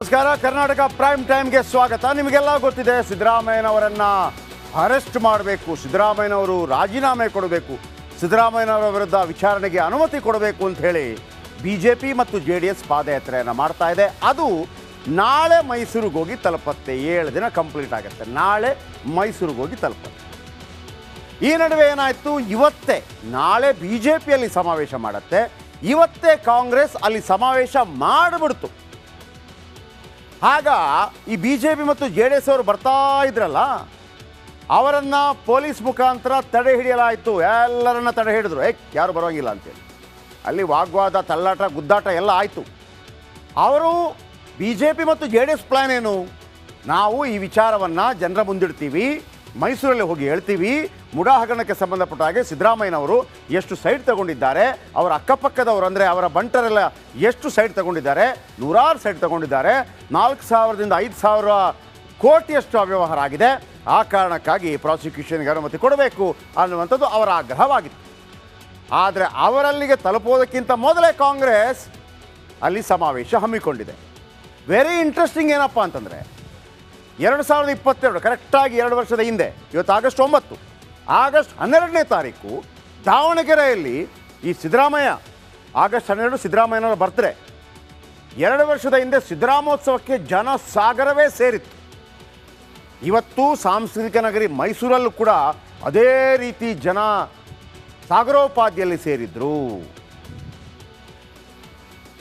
ನಮಸ್ಕಾರ. ಕರ್ನಾಟಕ ಪ್ರೈಮ್ ಟೈಮ್ಗೆ ಸ್ವಾಗತ. ನಿಮಗೆಲ್ಲ ಗೊತ್ತಿದೆ, ಸಿದ್ದರಾಮಯ್ಯನವರನ್ನ ಅರೆಸ್ಟ್ ಮಾಡಬೇಕು, ಸಿದ್ದರಾಮಯ್ಯನವರು ರಾಜೀನಾಮೆ ಕೊಡಬೇಕು, ಸಿದ್ದರಾಮಯ್ಯನವರ ವಿರುದ್ಧ ವಿಚಾರಣೆಗೆ ಅನುಮತಿ ಕೊಡಬೇಕು ಅಂತ ಹೇಳಿ ಬಿಜೆಪಿ ಮತ್ತು JDS ಪಾದಯಾತ್ರೆಯನ್ನು ಮಾಡ್ತಾ ಇದೆ. ಅದು ನಾಳೆ ಮೈಸೂರಿಗೆ ಹೋಗಿ ತಲುಪತ್ತೆ. 7 ದಿನ ಕಂಪ್ಲೀಟ್ ಆಗುತ್ತೆ. ನಾಳೆ ಮೈಸೂರಿಗೆ ಹೋಗಿ ತಲುಪತ್ತೆ. ಈ ನಡುವೆ ಏನಾಯಿತು, ಇವತ್ತೇ ನಾಳೆ ಬಿಜೆಪಿಯಲ್ಲಿ ಸಮಾವೇಶ ಮಾಡುತ್ತೆ, ಇವತ್ತೇ ಕಾಂಗ್ರೆಸ್ ಅಲ್ಲಿ ಸಮಾವೇಶ ಮಾಡಿಬಿಡ್ತು. ಆಗ ಈ ಬಿಜೆಪಿ ಮತ್ತು JDS ಅವರು ಬರ್ತಾ ಇದ್ರಲ್ಲ, ಅವರನ್ನು ಪೊಲೀಸ್ ಮುಖಾಂತರ ತಡೆ ಹಿಡಿಯಲಾಯಿತು. ಎಲ್ಲರನ್ನ ತಡೆ ಹಿಡಿದ್ರು, ಯಾರು ಬರೋಂಗಿಲ್ಲ ಅಂತೇಳಿ. ಅಲ್ಲಿ ವಾಗ್ವಾದ, ತಳ್ಳಾಟ, ಗುದ್ದಾಟ ಎಲ್ಲ ಆಯಿತು. ಅವರು ಬಿಜೆಪಿ ಮತ್ತು JDS ಪ್ಲ್ಯಾನ್ ಏನು, ನಾವು ಈ ವಿಚಾರವನ್ನು ಜನರ ಮುಂದಿಡ್ತೀವಿ, ಮೈಸೂರಲ್ಲಿ ಹೋಗಿ ಹೇಳ್ತೀವಿ, ಮುಡಾ ಹಗರಣಕ್ಕೆ ಸಂಬಂಧಪಟ್ಟ ಹಾಗೆ ಸಿದ್ದರಾಮಯ್ಯನವರು ಎಷ್ಟು ಸೈಡ್ ತಗೊಂಡಿದ್ದಾರೆ, ಅವರ ಅಕ್ಕಪಕ್ಕದವರು ಅಂದರೆ ಅವರ ಬಂಟರೆಲ್ಲ ಎಷ್ಟು ಸೈಡ್ ತಗೊಂಡಿದ್ದಾರೆ, ನೂರಾರು ಸೈಡ್ ತಗೊಂಡಿದ್ದಾರೆ, 4,000ದಿಂದ 5,000 ಕೋಟಿಯಷ್ಟು ಅವ್ಯವಹಾರ ಆಗಿದೆ. ಆ ಕಾರಣಕ್ಕಾಗಿ ಪ್ರಾಸಿಕ್ಯೂಷನ್ಗೆ ಅನುಮತಿ ಕೊಡಬೇಕು ಅನ್ನುವಂಥದ್ದು ಅವರ ಆಗ್ರಹವಾಗಿತ್ತು. ಆದರೆ ಅವರಲ್ಲಿಗೆ ತಲುಪೋದಕ್ಕಿಂತ ಮೊದಲೇ ಕಾಂಗ್ರೆಸ್ ಅಲ್ಲಿ ಸಮಾವೇಶ ಹಮ್ಮಿಕೊಂಡಿದೆ. ವೆರಿ ಇಂಟ್ರೆಸ್ಟಿಂಗ್ ಏನಪ್ಪ ಅಂತಂದರೆ, 2022 ಕರೆಕ್ಟಾಗಿ 2 ವರ್ಷದ ಹಿಂದೆ, ಇವತ್ತು ಆಗಸ್ಟ್ 9, ಆಗಸ್ಟ್ 12ನೇ ತಾರೀಕು ದಾವಣಗೆರೆಯಲ್ಲಿ ಈ ಸಿದ್ದರಾಮಯ್ಯ, ಆಗಸ್ಟ್ 12 ಸಿದ್ದರಾಮಯ್ಯನವರ ಬರ್ತ್ಡೇ, 2 ವರ್ಷದ ಹಿಂದೆ ಸಿದ್ದರಾಮೋತ್ಸವಕ್ಕೆ ಜನ ಸಾಗರವೇ ಸೇರಿತ್ತು. ಇವತ್ತು ಸಾಂಸ್ಕೃತಿಕ ನಗರಿ ಮೈಸೂರಲ್ಲೂ ಕೂಡ ಅದೇ ರೀತಿ ಜನ ಸಾಗರೋಪಾದಿಯಲ್ಲಿ ಸೇರಿದ್ರು.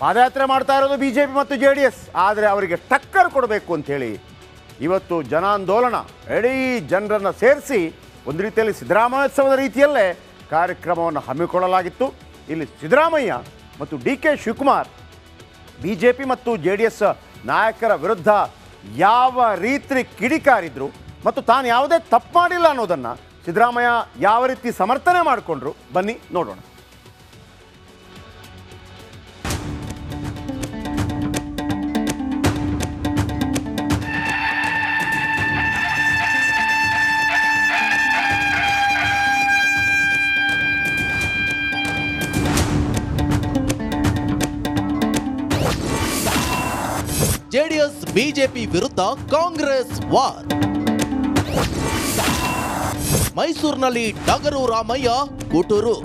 ಪಾದಯಾತ್ರೆ ಮಾಡ್ತಾ ಇರೋದು ಬಿಜೆಪಿ ಮತ್ತು JDS, ಆದರೆ ಅವರಿಗೆ ಟಕ್ಕರ್ ಕೊಡಬೇಕು ಅಂಥೇಳಿ ಇವತ್ತು ಜನಾಂದೋಲನ, ಇಡೀ ಜನರನ್ನು ಸೇರಿಸಿ ಒಂದು ರೀತಿಯಲ್ಲಿ ಸಿದ್ದರಾಮೋತ್ಸವದ ರೀತಿಯಲ್ಲೇ ಕಾರ್ಯಕ್ರಮವನ್ನು ಹಮ್ಮಿಕೊಳ್ಳಲಾಗಿತ್ತು. ಇಲ್ಲಿ ಸಿದ್ದರಾಮಯ್ಯ ಮತ್ತು DK ಶಿವಕುಮಾರ್ ಬಿಜೆಪಿ ಮತ್ತು JDS ನಾಯಕರ ವಿರುದ್ಧ ಯಾವ ರೀತಿ ಕಿಡಿಕಾರಿದ್ರು ಮತ್ತು ತಾನು ಯಾವುದೇ ತಪ್ಪು ಮಾಡಿಲ್ಲ ಅನ್ನೋದನ್ನು ಸಿದ್ದರಾಮಯ್ಯ ಯಾವ ರೀತಿ ಸಮರ್ಥನೆ ಮಾಡಿಕೊಂಡ್ರು, ಬನ್ನಿ ನೋಡೋಣ. JDS ಬಿಜೆಪಿ ವಿರುದ್ಧ ಕಾಂಗ್ರೆಸ್ ವಾರ್. ಮೈಸೂರಿನಲ್ಲಿ ಟಗರು ರಾಮಯ್ಯ ಗುಟುರು.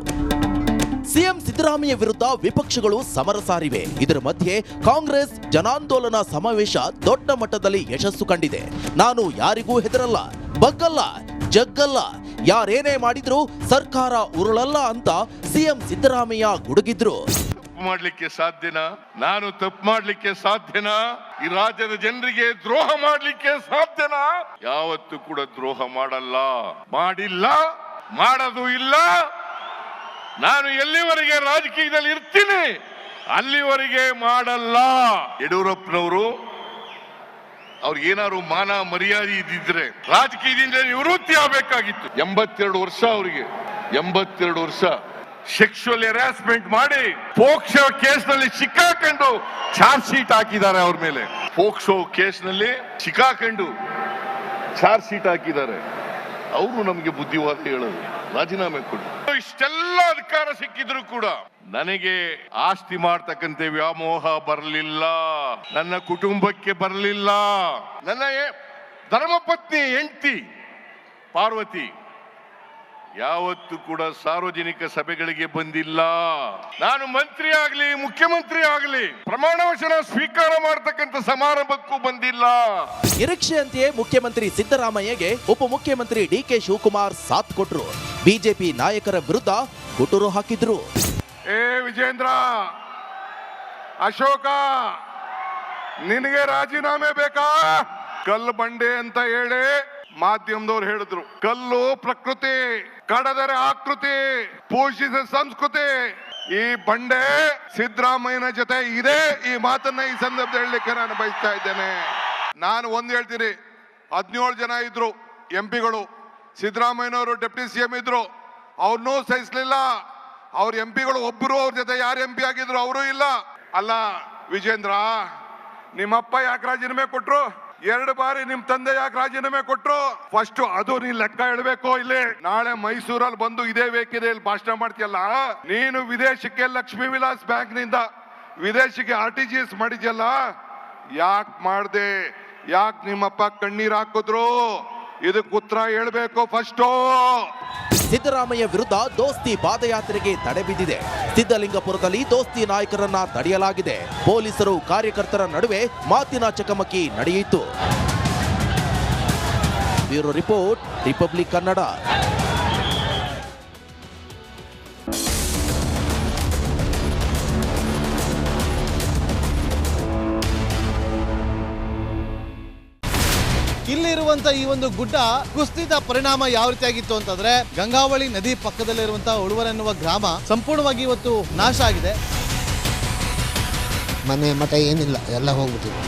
ಸಿಎಂ ಸಿದ್ದರಾಮಯ್ಯ ವಿರುದ್ಧ ವಿಪಕ್ಷಗಳು ಸಮರ ಸಾರಿವೆ. ಇದರ ಮಧ್ಯೆ ಕಾಂಗ್ರೆಸ್ ಜನಾಂದೋಲನ ಸಮಾವೇಶ ದೊಡ್ಡ ಮಟ್ಟದಲ್ಲಿ ಯಶಸ್ಸು ಕಂಡಿದೆ. ನಾನು ಯಾರಿಗೂ ಹೆದರಲ್ಲ, ಬಗ್ಗಲ್ಲ, ಜಗ್ಗಲ್ಲ, ಯಾರೇನೇ ಮಾಡಿದ್ರು ಸರ್ಕಾರ ಉರುಳಲ್ಲ ಅಂತ ಸಿಎಂ ಸಿದ್ದರಾಮಯ್ಯ ಗುಡುಗಿದ್ರು. ಮಾಡ್ಲಿಕ್ಕೆ ಸಾಧ್ಯನಾ? ನಾನು ತಪ್ಪು ಮಾಡ್ಲಿಕ್ಕೆ ಸಾಧ್ಯನಾ? ಈ ರಾಜ್ಯದ ಜನರಿಗೆ ದ್ರೋಹ ಮಾಡ್ಲಿಕ್ಕೆ ಸಾಧ್ಯನಾ? ಯಾವತ್ತೂ ಕೂಡ ದ್ರೋಹ ಮಾಡಲ್ಲ, ಮಾಡಿಲ್ಲ, ಮಾಡೋದು ಇಲ್ಲ. ನಾನು ಎಲ್ಲಿವರೆಗೆ ರಾಜಕೀಯದಲ್ಲಿ ಇರ್ತೀನಿ ಅಲ್ಲಿವರೆಗೆ ಮಾಡಲ್ಲ. ಯಡಿಯೂರಪ್ಪನವರು ಅವ್ರಿಗೇನಾದ್ರು ಮಾನ ಮರ್ಯಾದೆ ಇದ್ದಿದ್ರೆ ರಾಜಕೀಯದಿಂದ ನಿವೃತ್ತಿ ಆಗಬೇಕಾಗಿತ್ತು. 82 ವರ್ಷ ಅವರಿಗೆ, 82 ವರ್ಷ ಸೆಕ್ಷುವಲ್ ಹರಾಸ್ಮೆಂಟ್ ಮಾಡಿ ಪೋಕ್ಸೋ ಕೇಸ್ನಲ್ಲಿ ಸಿಕ್ಕಾಕೊಂಡು ಚಾರ್ಜ್ ಶೀಟ್ ಹಾಕಿದ್ದಾರೆ. ಅವ್ರ ಮೇಲೆ ಪೋಕ್ಸೋ ಕೇಸ್ನಲ್ಲಿ ಸಿಕ್ಕಾಕೊಂಡು ಚಾರ್ಜ್ ಶೀಟ್ ಹಾಕಿದ್ದಾರೆ. ಅವರು ನಮಗೆ ಬುದ್ಧಿವಾದ ಹೇಳೋದು, ರಾಜೀನಾಮೆ ಕೊಡಿ. ಇಷ್ಟೆಲ್ಲ ಅಧಿಕಾರ ಸಿಕ್ಕಿದ್ರು ಕೂಡ ನನಗೆ ಆಸ್ತಿ ಮಾಡ್ತಕ್ಕಂಥ ವ್ಯಾಮೋಹ ಬರಲಿಲ್ಲ, ನನ್ನ ಕುಟುಂಬಕ್ಕೆ ಬರಲಿಲ್ಲ. ನನ್ನ ಧರ್ಮಪತ್ನಿ ಹೆಂಡತಿ ಪಾರ್ವತಿ ಯಾವತ್ತು ಕೂಡ ಸಾರ್ವಜನಿಕ ಸಭೆಗಳಿಗೆ ಬಂದಿಲ್ಲ. ನಾನು ಮಂತ್ರಿ ಆಗಲಿ, ಮುಖ್ಯಮಂತ್ರಿ ಆಗಲಿ, ಪ್ರಮಾಣ ವಚನ ಸ್ವೀಕಾರ ಮಾಡತಕ್ಕಂಥ ಸಮಾರಂಭಕ್ಕೂ ಬಂದಿಲ್ಲ. ನಿರೀಕ್ಷೆಯಂತೆಯೇ ಮುಖ್ಯಮಂತ್ರಿ ಸಿದ್ದರಾಮಯ್ಯಗೆ ಉಪಮುಖ್ಯಮಂತ್ರಿ DK ಶಿವಕುಮಾರ್ ಸಾಥ್ ಕೊಟ್ರು. ಬಿಜೆಪಿ ನಾಯಕರ ವಿರುದ್ಧ ಗುಟುರು ಹಾಕಿದ್ರು. ವಿಜೇಂದ್ರ, ಅಶೋಕ, ನಿನಗೆ ರಾಜೀನಾಮೆ ಬೇಕಾ? ಕಲ್ಲು ಬಂಡೆ ಅಂತ ಹೇಳಿ ಮಾಧ್ಯಮದವ್ರು ಹೇಳಿದ್ರು. ಕಲ್ಲು ಪ್ರಕೃತಿ, ಕಡದರೆ ಆಕೃತಿ, ಪೋಷಿಸಿದ ಸಂಸ್ಕೃತಿ. ಈ ಬಂಡೆ ಸಿದ್ದರಾಮಯ್ಯನ ಜೊತೆ ಇದೆ. ಈ ಮಾತನ್ನ ಈ ಸಂದರ್ಭದಲ್ಲಿ ಹೇಳಲಿಕ್ಕೆ ನಾನು ಬಯಸ್ತಾ ಇದ್ದೇನೆ. ನಾನು ಒಂದ್ ಹೇಳ್ತೀನಿ, 17 ಜನ ಇದ್ರು MP ಗಳು. ಸಿದ್ದರಾಮಯ್ಯನವರು ಡೆಪ್ಟಿ CM ಇದ್ರು, ಅವ್ರನ್ನೂ ಸಹಿಸ್ಲಿಲ್ಲ. ಅವ್ರ MP ಗಳು ಒಬ್ಬರು ಅವ್ರ ಜೊತೆ ಯಾರು MP ಆಗಿದ್ರು ಅವರು ಇಲ್ಲ. ಅಲ್ಲ ವಿಜೇಂದ್ರ, ನಿಮ್ಮಪ್ಪ ಯಾಕೆ ರಾಜೀನಾಮೆ ಕೊಟ್ರು? 2 ಬಾರಿ ನಿಮ್ ತಂದೆ ಯಾಕೆ ರಾಜೀನಾಮೆ ಕೊಟ್ರು? ಫಸ್ಟ್ ಅದು ನೀನ್ ಲೆಕ್ಕ ಇಡಬೇಕು. ಇಲ್ಲಿ ನಾಳೆ ಮೈಸೂರಲ್ಲಿ ಬಂದು ಇದೇ ವೇದಿಕೆಯಲ್ಲಿ ಭಾಷಣ ಮಾಡ್ತೀಯಲ್ಲ, ನೀನು ವಿದೇಶಕ್ಕೆ ಲಕ್ಷ್ಮೀ ವಿಲಾಸ್ ಬ್ಯಾಂಕ್ ನಿಂದ ವಿದೇಶಿಗೆ RTGS ಮಾಡಿದ್ಯಲ್ಲ, ಯಾಕೆ ಮಾಡ್ದೆ, ಯಾಕೆ ನಿಮ್ಮಪ್ಪ ಕಣ್ಣೀರ್ ಹಾಕಿದ್ರು, ಇದಕ್ಕೆ ಉತ್ತರ ಹೇಳ್ಬೇಕು ಫಸ್ಟು. ಸಿದ್ದರಾಮಯ್ಯ ವಿರುದ್ಧ ದೋಸ್ತಿ ಪಾದಯಾತ್ರೆಗೆ ತಡೆ ಬಿದ್ದಿದೆ. ಸಿದ್ದಲಿಂಗಪುರದಲ್ಲಿ ದೋಸ್ತಿ ನಾಯಕರನ್ನ ತಡೆಯಲಾಗಿದೆ. ಪೊಲೀಸರು ಕಾರ್ಯಕರ್ತರ ನಡುವೆ ಮಾತಿನ ಚಕಮಕಿ ನಡೆಯಿತು. Bureau report, Republic Kannada. ಇಲ್ಲಿರುವಂತ ಈ ಒಂದು ಗುಡ್ಡ ಕುಸಿದ ಪರಿಣಾಮ ಯಾವ ರೀತಿಯಾಗಿತ್ತು ಅಂತಂದ್ರೆ ಗಂಗಾವಳಿ ನದಿ ಪಕ್ಕದಲ್ಲಿರುವಂತಹ ಉಳುವರ್ ಎನ್ನುವ ಗ್ರಾಮ ಸಂಪೂರ್ಣವಾಗಿ ಇವತ್ತು ನಾಶ ಆಗಿದೆ. ಮನೆ ಮಠ ಏನಿಲ್ಲ, ಎಲ್ಲ ಹೋಗ್ಬಿಟ್ಟಿದೆ.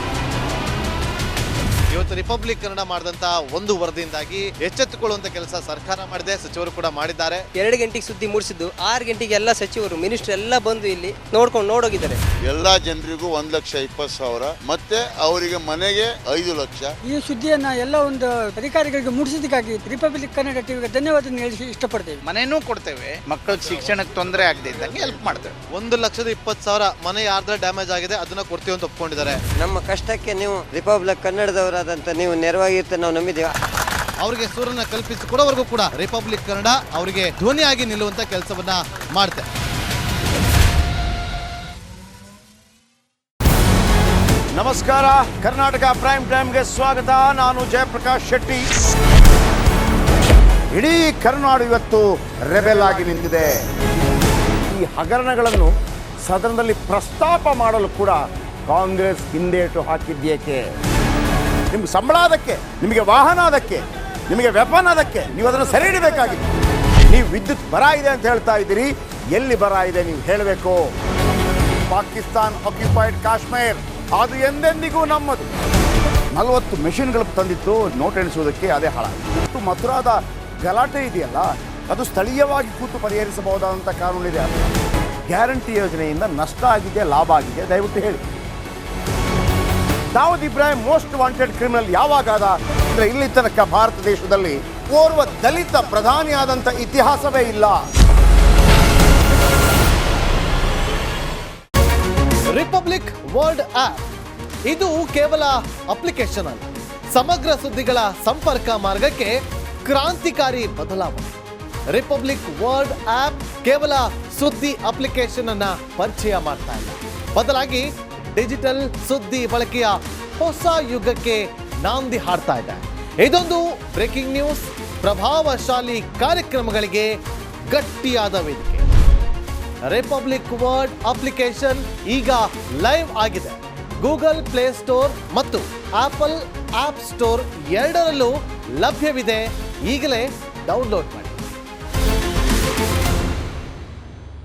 ಇವತ್ತು ರಿಪಬ್ಲಿಕ್ ಕನ್ನಡ ಮಾಡಿದಂತ ಒಂದು ವರದಿಯಿಂದಾಗಿ ಎಚ್ಚೆತ್ತುಕೊಳ್ಳುವಂತ ಕೆಲಸ ಸರ್ಕಾರ ಮಾಡಿದೆ, ಸಚಿವರು ಕೂಡ ಮಾಡಿದ್ದಾರೆ. 2 ಗಂಟೆಗೆ ಸುದ್ದಿ ಮೂಡಿಸಿದ್ದು 6 ಗಂಟೆಗೆ ಎಲ್ಲ ಸಚಿವರು ಮಿನಿಸ್ಟರ್ ಎಲ್ಲ ಬಂದು ಇಲ್ಲಿ ನೋಡೋಗಿದ್ದಾರೆ. ಎಲ್ಲಾ ಜನರಿಗೂ 1,20,000 ಮತ್ತೆ ಅವರಿಗೆ ಮನೆಗೆ 5 ಲಕ್ಷ. ಈ ಸುದ್ದಿಯನ್ನ ಎಲ್ಲ ಒಂದು ಅಧಿಕಾರಿಗಳಿಗೆ ಮೂಡಿಸಿದ್ದಕ್ಕಾಗಿ ರಿಪಬ್ಲಿಕ್ ಕನ್ನಡ ಟಿವಿಗೆ ಧನ್ಯವಾದ ಹೇಳಿ ಇಷ್ಟಪಡ್ತೇವೆ. ಮನೆನೂ ಕೊಡ್ತೇವೆ, ಮಕ್ಕಳಿಗೆ ಶಿಕ್ಷಣಕ್ಕೆ ತೊಂದರೆ ಆಗದೆ ಇದ್ದಂಗೆ ಹೆಲ್ಪ್ ಮಾಡ್ತೇವೆ. 1,20,000 ಮನೆ ಯಾರ್ದ್ರ ಡ್ಯಾಮೇಜ್ ಆಗಿದೆ ಅದನ್ನ ಕೊಡ್ತೀವಿ ಅಂತ ಒಪ್ಕೊಂಡಿದ್ದಾರೆ. ನಮ್ಮ ಕಷ್ಟಕ್ಕೆ ನೀವು ರಿಪಬ್ಲಿಕ್ ಕನ್ನಡದವರಾದಂತ ನೀವು ನೆರವಾಗಿರ್ತೀವಿ ನಾವು ನಂಬಿದ್ದೀವಿ. ಅವರಿಗೆ ಸೂರನ್ನ ಕಲ್ಪಿಸಿಕೊಡೋವರೆಗೂ ಕೂಡ ರಿಪಬ್ಲಿಕ್ ಕನ್ನಡ ಅವರಿಗೆ ಧ್ವನಿಯಾಗಿ ನಿಲ್ಲುವಂತ ಕೆಲಸವನ್ನ ಮಾಡುತ್ತೆ. ನಮಸ್ಕಾರ, ಕರ್ನಾಟಕ ಪ್ರೈಮ್ ಟೈಮ್ಗೆ ಸ್ವಾಗತ. ನಾನು ಜಯಪ್ರಕಾಶ್ ಶೆಟ್ಟಿ. ಇಡೀ ಕರ್ನಾಡು ಇವತ್ತು ರೆಬೆಲ್ ಆಗಿ ನಿಂತಿದೆ. ಈ ಹಗರಣಗಳನ್ನು ಸದನದಲ್ಲಿ ಪ್ರಸ್ತಾಪ ಮಾಡಲು ಕೂಡ ಕಾಂಗ್ರೆಸ್ ಹಿಂದೇಟು ಹಾಕಿದ್ದೇಕೆ? ನಿಮ್ಗೆ ಸಂಬಳ ಅದಕ್ಕೆ, ನಿಮಗೆ ವಾಹನ ಅದಕ್ಕೆ, ನಿಮಗೆ ವೆಪನ್ ಅದಕ್ಕೆ, ನೀವು ಅದನ್ನು ಸೆರೆ ಹಿಡಿಬೇಕಾಗಿತ್ತು. ನೀವು ವಿದ್ಯುತ್ ಬರ ಇದೆ ಅಂತ ಹೇಳ್ತಾ ಇದ್ದೀರಿ, ಎಲ್ಲಿ ಬರ ಇದೆ ನೀವು ಹೇಳಬೇಕು. ಪಾಕಿಸ್ತಾನ್ ಆಕ್ಯುಪೈಡ್ ಕಾಶ್ಮೀರ್ ಅದು ಎಂದೆಂದಿಗೂ ನಮ್ಮದು. 40 ಮೆಷಿನ್ಗಳು ತಂದಿತ್ತು ನೋಟ್ ಎಣಿಸುವುದಕ್ಕೆ, ಅದೇ ಹಾಳಾಯಿತು. ಮಥುರಾದ ಗಲಾಟೆ ಇದೆಯಲ್ಲ, ಅದು ಸ್ಥಳೀಯವಾಗಿ ಕೂತು ಪರಿಹರಿಸಬಹುದಾದಂಥ ಕಾನೂನಿದೆ. ಗ್ಯಾರಂಟಿ ಯೋಜನೆಯಿಂದ ನಷ್ಟ ಆಗಿದೆ, ಲಾಭ ಆಗಿದೆ, ದಯವಿಟ್ಟು ಹೇಳಿ. Dawood Ibrahim most wanted criminal ಯಾವಾಗಾದ ಅಂದರೆ ಇಲ್ಲಿ ತನಕ ಭಾರತ ದೇಶದಲ್ಲಿ ಓರ್ವ ದಲಿತ ಪ್ರಧಾನಿಯಾದಂಥ ಇತಿಹಾಸವೇ ಇಲ್ಲ. ರಿಪಬ್ಲಿಕ್ ವರ್ಲ್ಡ್ ಆಪ್ ಇದು ಕೇವಲ ಅಪ್ಲಿಕೇಶನ್ ಅಲ್ಲ, ಸಮಗ್ರ ಸುದ್ದಿಗಳ ಸಂಪರ್ಕ ಮಾರ್ಗಕ್ಕೆ ಕ್ರಾಂತಿಕಾರಿ ಬದಲಾವಣೆ. ರಿಪಬ್ಲಿಕ್ ವರ್ಲ್ಡ್ ಆಪ್ ಕೇವಲ ಸುದ್ದಿ ಅಪ್ಲಿಕೇಶನ್ ಅನ್ನ ಪರಿಚಯ ಮಾಡ್ತಾ ಇಲ್ಲ, ಬದಲಾಗಿ ಡಿಜಿಟಲ್ ಸುದ್ದಿ ಬಳಕೆಯ ಹೊಸ ಯುಗಕ್ಕೆ ನಾಂದಿ ಹಾಡ್ತಾ ಇದೆ. ಇದೊಂದು ಬ್ರೇಕಿಂಗ್ ನ್ಯೂಸ್, ಪ್ರಭಾವಶಾಲಿ ಕಾರ್ಯಕ್ರಮಗಳಿಗೆ ಗಟ್ಟಿಯಾದ ವೇದಿಕೆ. ರಿಪಬ್ಲಿಕ್ ವರ್ಲ್ಡ್ ಅಪ್ಲಿಕೇಶನ್ ಈಗ ಲೈವ್ ಆಗಿದೆ. ಗೂಗಲ್ ಪ್ಲೇ ಸ್ಟೋರ್ ಮತ್ತು ಆಪಲ್ ಆಪ್ ಸ್ಟೋರ್ ಎರಡರಲ್ಲೂ ಲಭ್ಯವಿದೆ. ಈಗಲೇ ಡೌನ್ಲೋಡ್ ಮಾಡಿ.